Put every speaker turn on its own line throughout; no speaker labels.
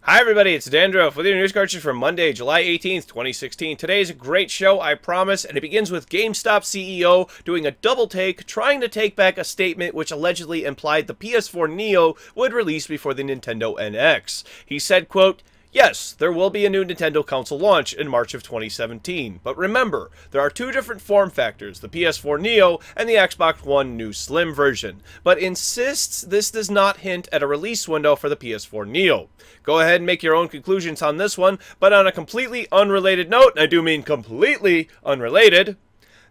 Hi everybody, it's Dandruff with your news cartridge for Monday, July 18th, 2016. Today is a great show, I promise, and it begins with GameStop CEO doing a double take, trying to take back a statement which allegedly implied the PS4 Neo would release before the Nintendo NX. He said, quote, "Yes, there will be a new Nintendo console launch in March of 2017, but remember, there are two different form factors, the PS4 Neo and the Xbox One new Slim version, but insists this does not hint at a release window for the PS4 Neo. Go ahead and make your own conclusions on this one, but on a completely unrelated note, and I do mean completely unrelated,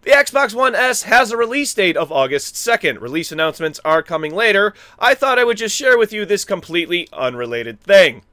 the Xbox One S has a release date of August 2nd. Release announcements are coming later. I thought I would just share with you this completely unrelated thing."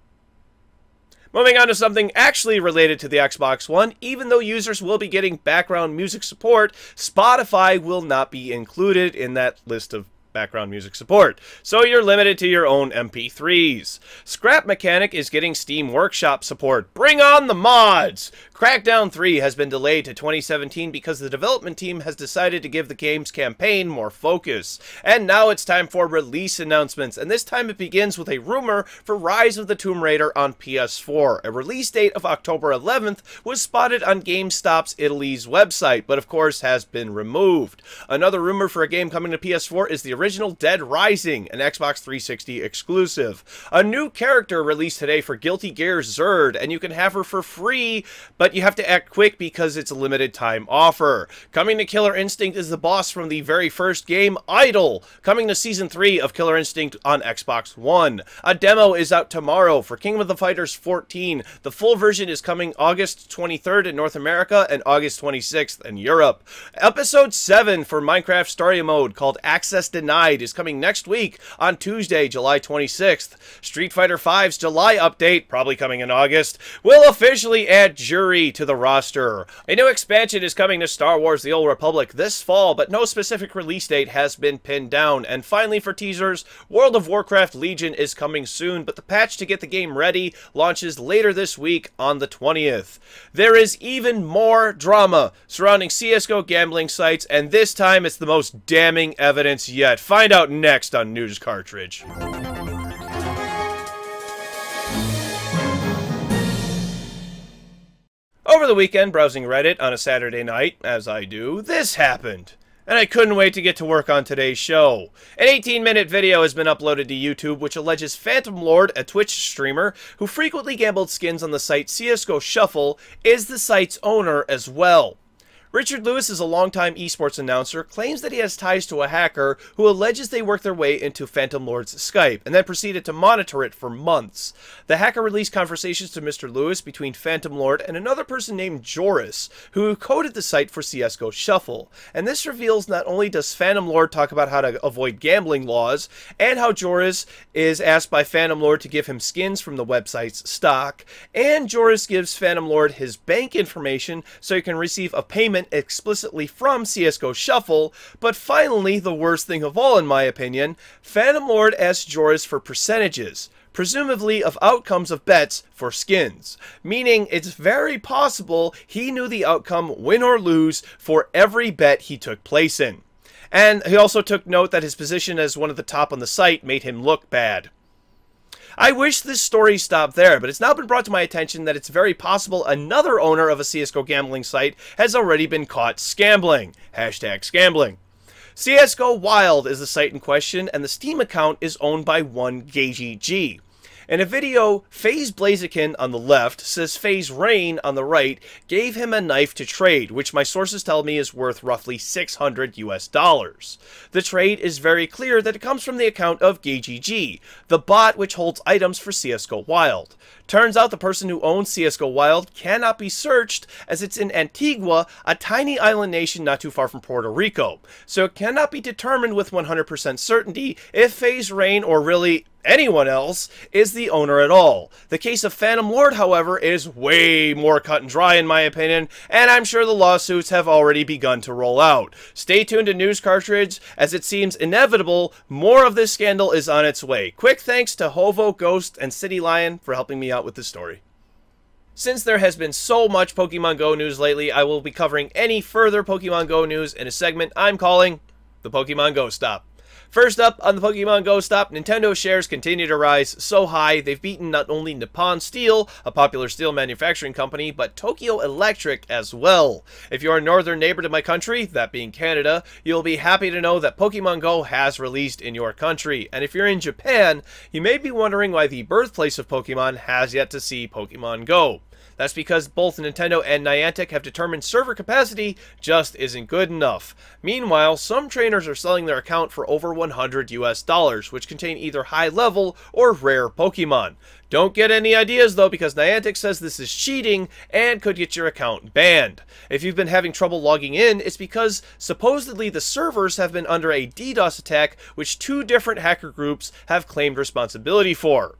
Moving on to something actually related to the Xbox One, even though users will be getting background music support, Spotify will not be included in that list of background music support, so you're limited to your own MP3s. Scrap Mechanic is getting Steam Workshop support. Bring on the mods! Crackdown 3 has been delayed to 2017 because the development team has decided to give the game's campaign more focus. And now it's time for release announcements, and this time it begins with a rumor for Rise of the Tomb Raider on PS4. A release date of October 11th was spotted on GameStop's Italy's website, but of course has been removed. Another rumor for a game coming to PS4 is the original Dead Rising, an Xbox 360 exclusive. A new character released today for Guilty Gear Xrd, and you can have her for free, but you have to act quick because it's a limited time offer. Coming to Killer Instinct is the boss from the very first game, Idle, coming to Season 3 of Killer Instinct on Xbox One. A demo is out tomorrow for King of the Fighters 14. The full version is coming August 23rd in North America and August 26th in Europe. Episode 7 for Minecraft Story Mode, called Access Denied, is coming next week on Tuesday, July 26th. Street Fighter V's July update, probably coming in August, will officially add Jury to the roster. A new expansion is coming to Star Wars The Old Republic this fall, but no specific release date has been pinned down. And finally, for teasers, World of Warcraft Legion is coming soon, but the patch to get the game ready launches later this week on the 20th. There is even more drama surrounding CSGO gambling sites, and this time it's the most damning evidence yet. Find out next on News Cartridge. Over the weekend, browsing Reddit on a Saturday night, as I do, this happened. And I couldn't wait to get to work on today's show. An 18-minute video has been uploaded to YouTube which alleges Phantoml0rd, a Twitch streamer who frequently gambled skins on the site CSGO Shuffle, is the site's owner as well. Richard Lewis is a longtime esports announcer, claims that he has ties to a hacker who alleges they worked their way into Phantoml0rd's Skype, and then proceeded to monitor it for months. The hacker released conversations to Mr. Lewis between Phantoml0rd and another person named Joris, who coded the site for CSGO Shuffle. And this reveals not only does Phantoml0rd talk about how to avoid gambling laws, and how Joris is asked by Phantoml0rd to give him skins from the website's stock, and Joris gives Phantoml0rd his bank information so he can receive a payment explicitly from CSGO Shuffle. But finally, the worst thing of all in my opinion, Phantoml0rd asks Joris for percentages, presumably of outcomes of bets for skins, meaning it's very possible he knew the outcome, win or lose, for every bet he took place in. And he also took note that his position as one of the top on the site made him look bad. I wish this story stopped there, but it's now been brought to my attention that it's very possible another owner of a CSGO gambling site has already been caught scambling. Hashtag scambling. CSGO Wild is the site in question, and the Steam account is owned by one GageG. In a video, FaZe Blaziken on the left says FaZe Rain on the right gave him a knife to trade, which my sources tell me is worth roughly $600 US. The trade is very clear that it comes from the account of GageG, the bot which holds items for CSGO Wild. Turns out the person who owns CSGO Wild cannot be searched, as it's in Antigua, a tiny island nation not too far from Puerto Rico, so it cannot be determined with 100% certainty if FaZe Rain, or really anyone else, is the owner at all. The case of Phantoml0rd, however, is way more cut and dry in my opinion, and I'm sure the lawsuits have already begun to roll out. Stay tuned to News Cartridge, as it seems inevitable more of this scandal is on its way. Quick thanks to Hovo, Ghost, and City Lion for helping me out with this story. Since there has been so much Pokemon Go news lately, I will be covering any further Pokemon Go news in a segment I'm calling the Pokemon Go Stop. First up on the Pokemon Go Stop, Nintendo shares continue to rise so high they've beaten not only Nippon Steel, a popular steel manufacturing company, but Tokyo Electric as well. If you're a northern neighbor to my country, that being Canada, you'll be happy to know that Pokemon Go has released in your country. And if you're in Japan, you may be wondering why the birthplace of Pokemon has yet to see Pokemon Go. That's because both Nintendo and Niantic have determined server capacity just isn't good enough. Meanwhile, some trainers are selling their account for over $100 which contain either high-level or rare Pokemon. Don't get any ideas though, because Niantic says this is cheating and could get your account banned. If you've been having trouble logging in, it's because supposedly the servers have been under a DDoS attack which 2 different hacker groups have claimed responsibility for.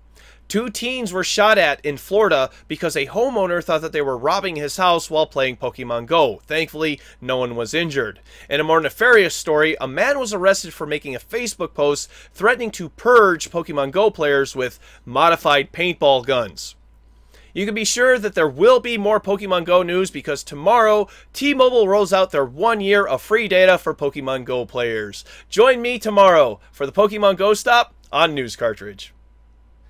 2 teens were shot at in Florida because a homeowner thought that they were robbing his house while playing Pokemon Go. Thankfully, no one was injured. In a more nefarious story, a man was arrested for making a Facebook post threatening to purge Pokemon Go players with modified paintball guns. You can be sure that there will be more Pokemon Go news because tomorrow, T-Mobile rolls out their 1 year of free data for Pokemon Go players. Join me tomorrow for the Pokemon Go Stop on News Cartridge.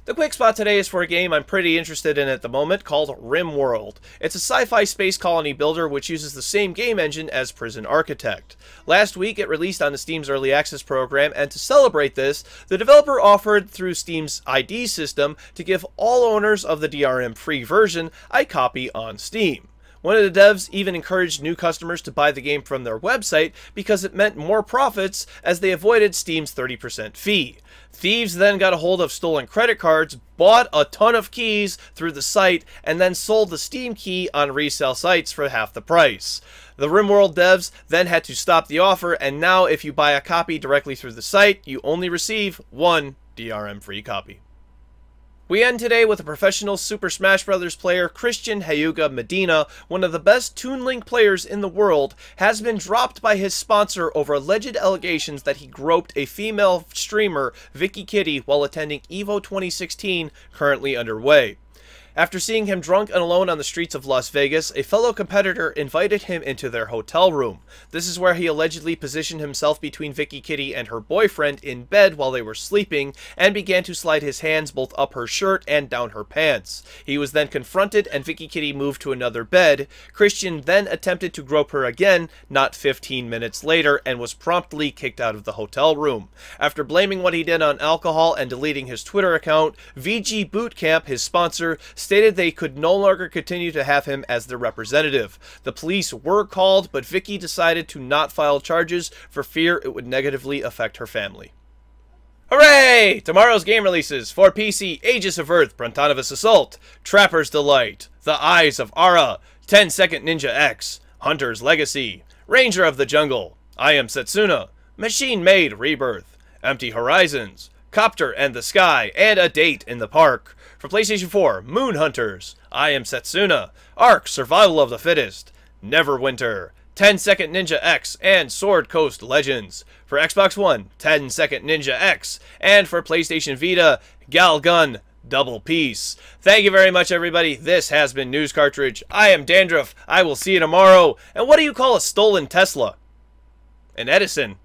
The quick spot today is for a game I'm pretty interested in at the moment called Rimworld. It's a sci-fi space colony builder which uses the same game engine as Prison Architect. Last week it released on the Steam's Early Access program, and to celebrate this, the developer offered through Steam's ID system to give all owners of the DRM free version a copy on Steam. One of the devs even encouraged new customers to buy the game from their website because it meant more profits as they avoided Steam's 30% fee. Thieves then got a hold of stolen credit cards, bought a ton of keys through the site, and then sold the Steam key on resale sites for half the price. The Rimworld devs then had to stop the offer, and now if you buy a copy directly through the site, you only receive 1 DRM free copy. We end today with a professional Super Smash Bros. Player, Christian Hyuga Medina, one of the best Toon Link players in the world, has been dropped by his sponsor over alleged allegations that he groped a female streamer, Vicky Kitty, while attending EVO 2016, currently underway. After seeing him drunk and alone on the streets of Las Vegas, a fellow competitor invited him into their hotel room. This is where he allegedly positioned himself between Vicky Kitty and her boyfriend in bed while they were sleeping, and began to slide his hands both up her shirt and down her pants. He was then confronted and Vicky Kitty moved to another bed. Christian then attempted to grope her again, not 15 minutes later, and was promptly kicked out of the hotel room. After blaming what he did on alcohol and deleting his Twitter account, VG Bootcamp, his sponsor, stated they could no longer continue to have him as their representative. The police were called, but Vicky decided to not file charges for fear it would negatively affect her family. Hooray! Tomorrow's game releases for PC: Aegis of Earth, Brontonovus Assault, Trapper's Delight, The Eyes of Ara, 10-Second Ninja X, Hunter's Legacy, Ranger of the Jungle, I Am Setsuna, Machine Made Rebirth, Empty Horizons, Copter and the Sky, and A Date in the Park. For PlayStation 4, Moon Hunters, I Am Setsuna, Ark Survival of the Fittest, Neverwinter, 10-Second Ninja X, and Sword Coast Legends. For Xbox One, 10-Second Ninja X, and for PlayStation Vita, Galgun Double Peace. Thank you very much, everybody. This has been News Cartridge. I am Dandruff. I will see you tomorrow. And what do you call a stolen Tesla? An Edison.